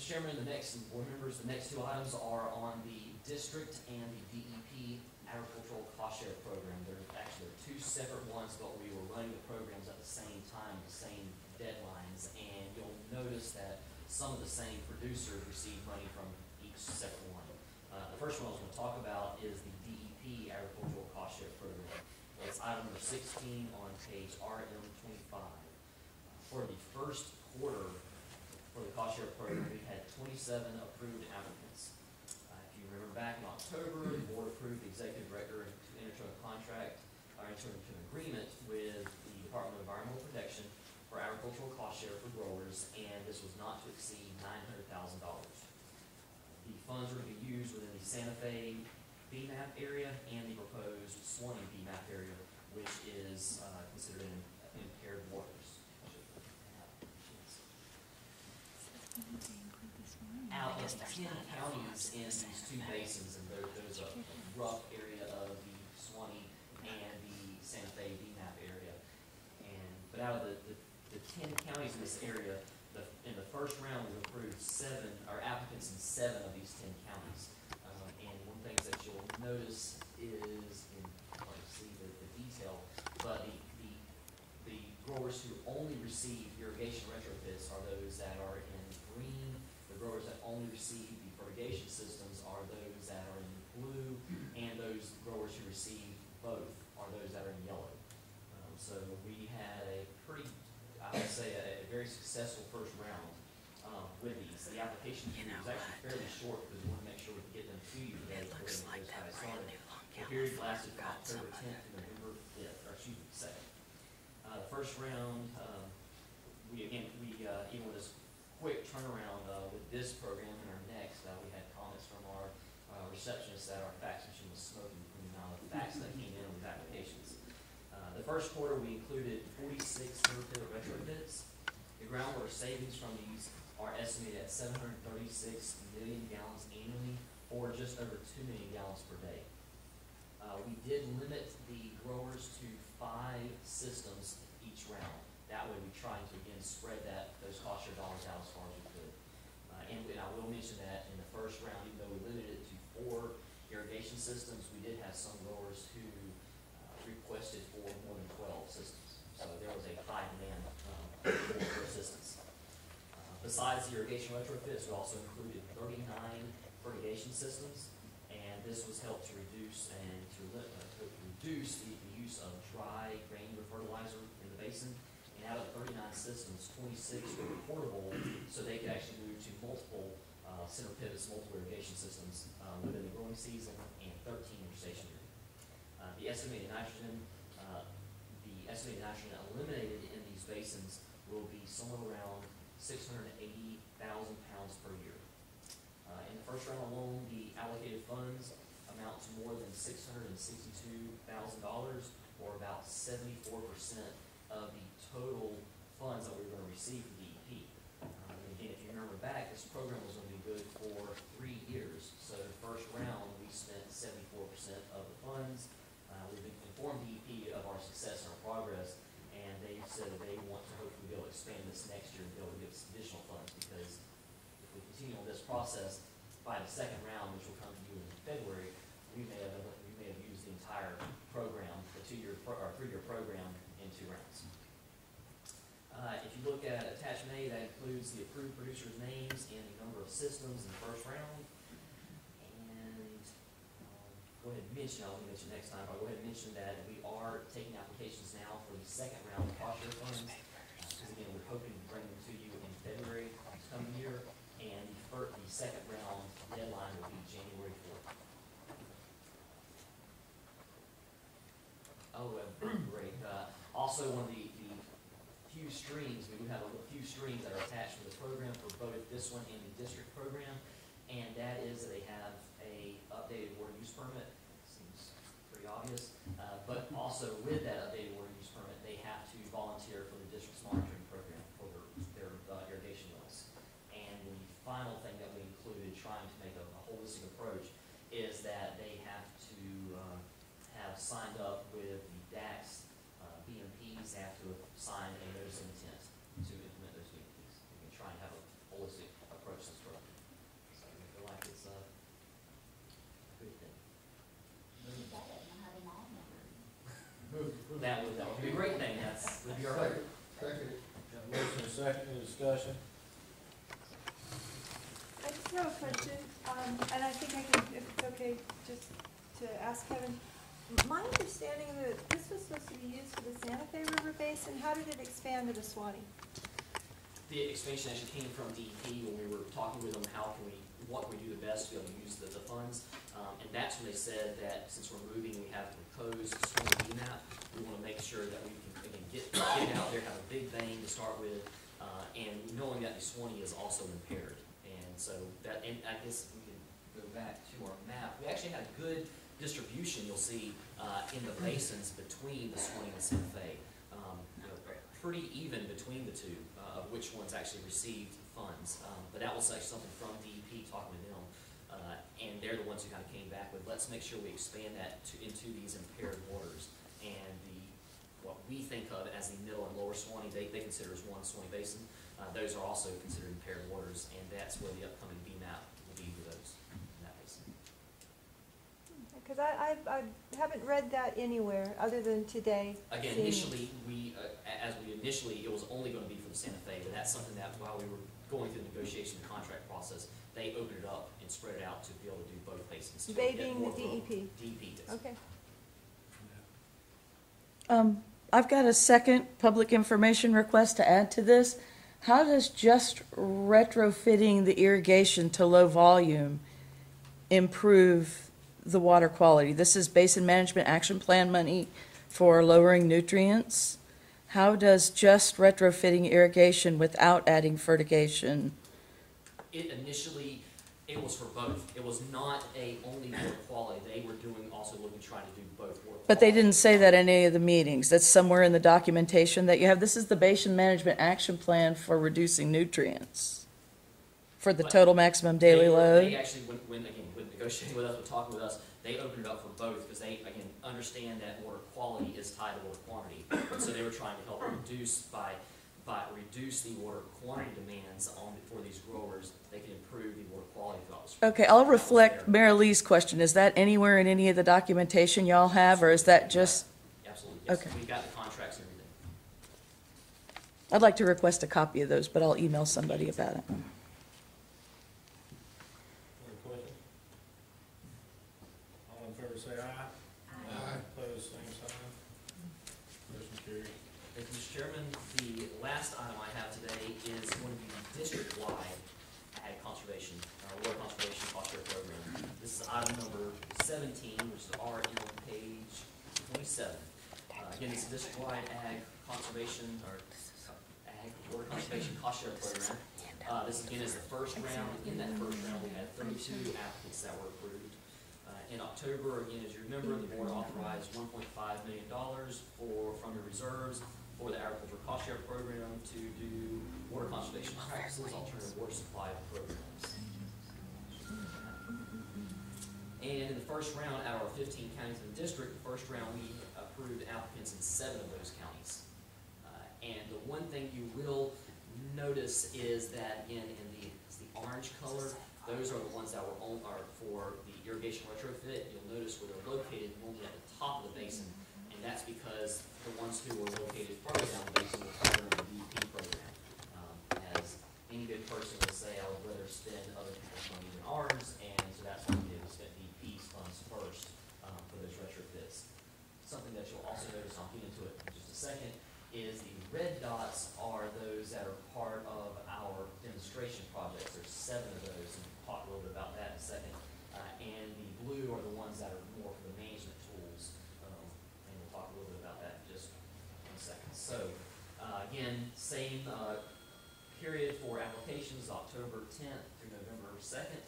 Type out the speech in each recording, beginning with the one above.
Mr. Chairman, the next, and board members, the next two items are on the district and the DEP agricultural cost share program. They're actually two separate ones, but we were running the programs at the same time, the same deadlines, and you'll notice that some of the same producers receive money from each separate one. The first one I was going to talk about is the DEP agricultural cost share program. It's item number 16 on page RM25. For the first quarter for the cost share program, we had 27 approved applicants. If you remember back in October, the board approved the executive director to enter into a contract, or enter into an agreement with the Department of Environmental Protection for agricultural cost share for growers, and this was not to exceed $900,000. The funds are going to be used within the Santa Fe BMAP area and the proposed Swanee BMAP area, which is considered impaired waters. Out of 10 counties in these two basins, and there's a rough area of the Swanee and the Santa Fe BMAP area. But out of the 10 counties in this area, in the first round we approved applicants in 7 of these 10 counties. And one thing that you'll notice is, hard to see the detail, but the growers who only receive irrigation retrofits are those that are in green. The growers that only receive the fertigation systems are those that are in blue, and those growers who receive both are those that are in yellow. So we had a pretty, I would say, a very successful first round with these. The application period was actually fairly short because we want to make sure we can get them to you today. It looks like that brand new long The period lasted from October 10th to November 5th, or excuse me, 2nd. The first round, even with this quick turnaround with this program and our next, we had comments from our receptionists that our fax machine was smoking from the amount of fax that came in with applications. The first quarter, we included 46 pivot retrofits. The groundwater savings from these are estimated at 736 million gallons annually, or just over 2 million gallons per day. We did limit the growers to 5 systems each round. That way we tried to, again, spread those cost share dollars out as far as we could. And I will mention that in the first round, even though we limited it to 4 irrigation systems, we did have some growers who requested for more than 12 systems. So there was a high demand for assistance. Besides the irrigation retrofits, we also included 39 fertigation systems, and this was helped to reduce the use of dry granular fertilizer in the basin. And out of 39 systems, 26 were portable, so they could actually move to multiple center pivots, multiple irrigation systems within the growing season, and 13 were stationary. The estimated nitrogen eliminated in these basins will be somewhere around 680,000 pounds per year. In the first round alone, the allocated funds amount to more than $662,000, or about 74% of the total funds that we were going to receive from DEP. Again, if you remember back, this program was going to be good for 3 years. So the first round, we spent 74% of the funds. We've informed DEP of our success and our progress, and they said that they want to hopefully be able to expand this next year and be able to give us additional funds, because if we continue on this process, by the second round, which will come to you in February, we may have used the entire program, the 2-year or 3-year program, in 2 rounds. If you look at attachment A, that includes the approved producers' names and the number of systems in the first round. And go ahead and mention, I'll mention next time, but I'll go ahead and mention that we are taking applications now for the second round of cost share funds. Because again, we're hoping to bring them to you in February this coming year, and the second round deadline will be January 4th. Oh, great. Also, one of the few streams, we do have a few streams that are attached to the program for both this one and the district program, and that is that they have a updated water use permit. Seems pretty obvious, but also with that updated water use permit, they have to volunteer for the district's monitoring program for their irrigation wells. And the final thing that we included, trying to make a holistic approach, is that they have to have signed up with the DAX BMPs. They have to have signed a notice of intent to implement those BMPs. We can try and have a holistic approach to this program. second, any discussion? I just have a question, and I think I can, if it's okay, just to ask Kevin. My understanding that this was supposed to be used for the Santa Fe River Basin, how did it expand to the Swanee? The expansion actually came from DEP when we were talking with them, what can we do the best to be able to use the funds. And that's when they said that since we're moving, we have proposed Swanee BMAP. We want to make sure that we can, again, get out there, have a big bang to start with, and knowing that the Swanee is also impaired. And so that, and I guess we can go back to our map. We actually had a good distribution, you'll see, in the basins between the Swanee and Santa Fe. Pretty even between the two of which ones actually received funds. But that was actually something from DEP talking to them. And they're the ones who kind of came back with, let's make sure we expand that into these impaired waters. And what we think of as the middle and lower Swanee, they consider as one Swanee Basin. Those are also considered impaired waters, and that's where the upcoming BMAP will be for those in that basin. Because I haven't read that anywhere other than today. Again, initially, it was only going to be for the Santa Fe, but that's something that while we were going through the negotiation and contract process, they opened it up and spread it out to be able to do both basins. They being the DEP? DEP does. Okay. I've got a second public information request to add to this. How does just retrofitting the irrigation to low volume improve the water quality? This is Basin Management Action Plan money for lowering nutrients. How does just retrofitting irrigation without adding fertigation? Initially, it was for both. It was not only water quality. They were trying to do both water quality. But they didn't say that in any of the meetings. That's somewhere in the documentation that you have. This is the Basin Management Action Plan for reducing nutrients for the total maximum daily load. They actually, when negotiating with us, when talking with us, they opened it up for both because they, again, understand that water quality is tied to water quantity. And so they were trying to help reduce reduce the water quantity demands for these growers. They can improve the water quality throughout the spring. Okay, I'll reflect Mary Lee's question. Is that anywhere in any of the documentation y'all have, or is that just? Absolutely, yes. Okay. We've got the contracts and everything. I'd like to request a copy of those, but I'll email somebody about it. Any questions? All in favor say aye. Aye. Opposed, same sign. Motion carries. Thank you, Mr. Chairman. The last item I have today is going to be the district-wide ag conservation, water conservation cost share program. This is item number 17, which is on page 27. Again, this is district-wide ag conservation, or ag water conservation cost share program. This again is the first round. In that first round, we had 32 applicants that were approved. In October, again, as you remember, the board authorized $1.5 million from the reserves for the agricultural cost share program to do water conservation practices, alternative water supply programs. And in the first round, out of our 15 counties in the district, the first round we approved applicants in 7 of those counties. And the one thing you will notice is that again, it's the orange color. Those are the ones that are for the irrigation retrofit. You'll notice where they're located normally at the top of the basin, and that's because the ones who are located farther down the basin will cover the DEP program. As any good person would say, I would rather spend other people's money than ours, and so that's what we did, we spent DEP's funds first for those retrofits. Something that you'll also notice, I'll get into it in just a second, is the red dots are those that are part of our demonstration projects. There's 7 of those, and we'll talk a little bit about that in a second. And the blue are the ones that are more for the management tools, and we'll talk a little bit about that in just in a second. So, again, same period for applications, October 10th through November 2nd.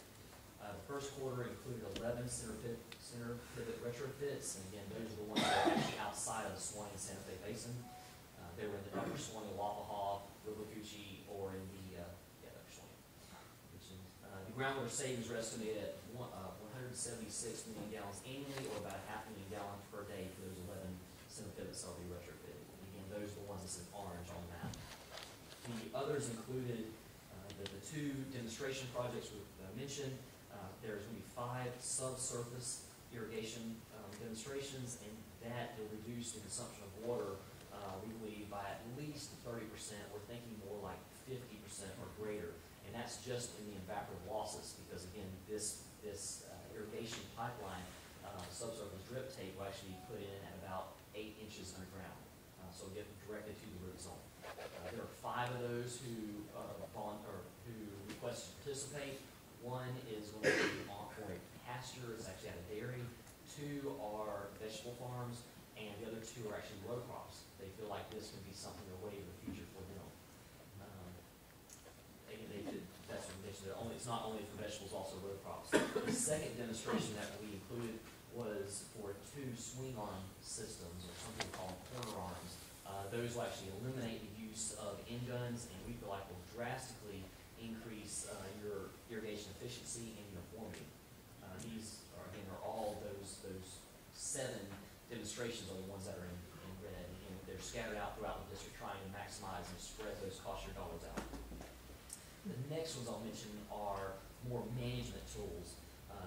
The first quarter included 11 center pivot retrofits, and again, those are the ones that are actually outside of the Swanee and Santa Fe Basin. They were in the upper Swanee, Wapaha, Wibblacoochee, or in the upper Swanee. The groundwater savings are estimated at 176 million gallons annually, or about 500,000 gallons per day for those 11 center pivots that will be retrofitted. Again, those are the ones that's in orange on the map. The others included the 2 demonstration projects we mentioned. There's going to be 5 subsurface irrigation demonstrations, and that will reduce the consumption of water we believe by at least 30%, we're thinking more like 50% or greater. And that's just in the evaporative losses, because again, this irrigation pipeline, subsurface drip tape will actually be put in at about 8 inches underground. So get directly to the root zone. There are 5 of those who request to participate. One is going to be on for a pasture, it's actually at a dairy. 2 are vegetable farms, and the other 2 are actually row crops. They feel like this can be something of a way in the future for them. Again, they did, that's what they mentioned, it's not only for vegetables, also row crops. The second demonstration that we included was for 2 swing arm systems, or something called corner arms. Those will actually eliminate the use of end guns, and we feel like will drastically increase your irrigation efficiency and uniformity. These are, again, are all those 7 demonstrations are the ones that are in red, and they're scattered out throughout the district, trying to maximize and spread those cost share dollars out. The next ones I'll mention are more management tools.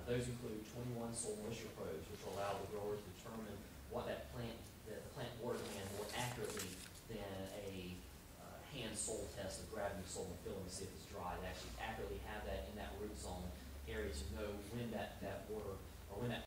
Those include 21 soil moisture probes, which will allow the grower to determine what the plant water demand more accurately than a hand soil test of grabbing the soil and feeling to see if it's dry. They actually accurately have that in that root zone area to know when that water, or when that